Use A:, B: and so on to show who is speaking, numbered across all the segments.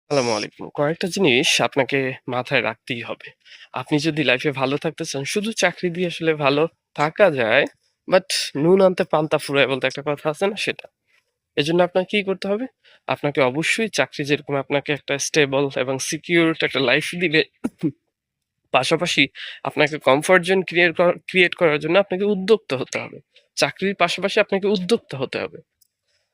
A: আসসালামু আলাইকুম। কয়েকটা জিনিস আপনাকে মাথায় রাখতেই হবে। আপনি যদি লাইফে ভালো থাকতে চান, শুধু চাকরি দিয়ে আসলে ভালো থাকা যায়। বাট নুন আনতে পান্তা ফুরায় বলতে একটা কথা আছে না? সেটা। এজন্য আপনাকে কি করতে হবে? আপনাকে অবশ্যই চাকরি যেরকম আপনাকে একটা স্টেবল এবং সিকিউরড একটা লাইফ দিবে, পাশাপাশি আপনাকে কমফোর্ট জোন ক্রিয়েট করার জন্য আপনাকে উদ্যোক্তা হতে হবে। চাকরির পাশাপাশি আপনাকে উদ্যোক্তা হতে হবে।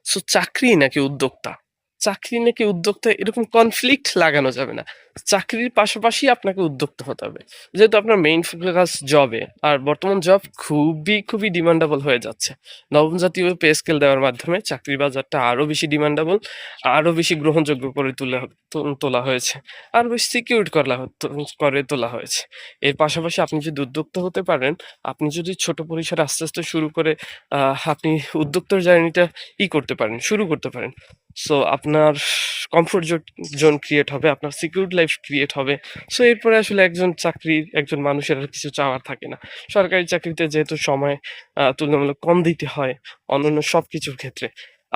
A: সো চাকরি নাকি উদ্যোক্তা? চাকরি নাকি উদ্যোক্তা এরকম কনফ্লিক্ট লাগানো যাবে না। চাকরির পাশাপাশি আপনাকে উদ্যোক্তা হতে হবে। যেহেতু আপনার মেইন ফোকাস জবে। আর বর্তমান জব খুবই ডিমান্ডেবল হয়ে যাচ্ছে। নবম জাতীয় পে স্কেল দেওয়ার মাধ্যমে চাকরির বাজারটা আরো বেশি ডিমান্ডেবল, আরো বেশি গ্রহণযোগ্য করে তোলা হয়েছে। আরো বেশি সিকিউরড করে তোলা হয়েছে। এর পাশাপাশি আপনি যদি উদ্যোক্তা হতে পারেন, আপনি যদি ছোট পরিসরে আস্তে শুরু করে আপনি উদ্যোক্তার জার্নিটা করতে পারেন, শুরু করতে পারেন। সো আপনার কমফোর্ট জোন ক্রিয়েট হবে, আপনার সিকিউরড লাইফ ক্রিয়েট হবে। সো এরপরে আসলে একজন মানুষের আর কিছু চাওয়ার থাকে না। সরকারি চাকরিতে যেহেতু সময় তুলনামূলক কম দিতে হয় অন্যান্য সবকিছুর ক্ষেত্রে।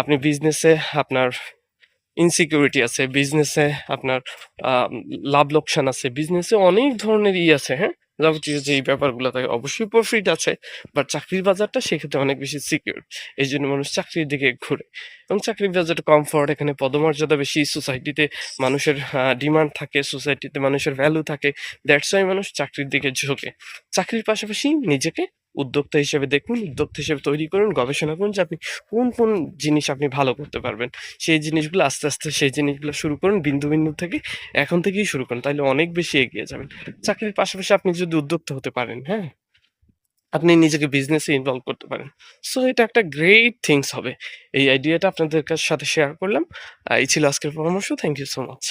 A: আপনি বিজনেসে আপনার ইনসিকিউরিটি আছে, বিজনেসে আপনার আ লাভ লোকসান আছে। বিজনেসে অনেক ধরনের আছে, হ্যাঁ? যাবতীয় যেই ব্যাপারগুলা থাকে অবশ্যই প্রফিট আছে। বাট চাকরির বাজারটা সেক্ষেত্রে অনেক বেশি সিকিউর। এইজন্য মানুষ চাকরির দিকে ঘুরে। এবং চাকরির বাজারটা কমফোর্ট, এখানে পদমর্যাদা বেশি, সোসাইটিতে মানুষের ডিমান্ড থাকে, সোসাইটিতে মানুষের ভ্যালু থাকে। দ্যাটস ওয়াই মানুষ চাকরির দিকে ঝোঁকে। চাকরির পাশাপাশি নিজেকে উদ্যোক্তা হিসেবে দেখুন, উদ্যোক্তা হিসেবে তৈরি করুন, গবেষণা করুন যে আপনি কোন জিনিস আপনি ভালো করতে পারবেন। সেই জিনিসগুলো আস্তে সেই জিনিসগুলো শুরু করুন বিন্দু থেকে। এখন থেকেই শুরু করুন। তাইলে অনেক বেশি এগিয়ে যাবেন। চাকরির পাশাপাশি আপনি যদি উদ্যোক্তা হতে পারেন, হ্যাঁ? আপনি নিজেকে বিজনেসে ইনভলভ করতে পারেন। সো এটা একটা গ্রেট থিংস হবে। এই আইডিয়াটা আপনাদের সাথে শেয়ার করলাম। এই ছিল আজকের পরামর্শ। Thank you so much.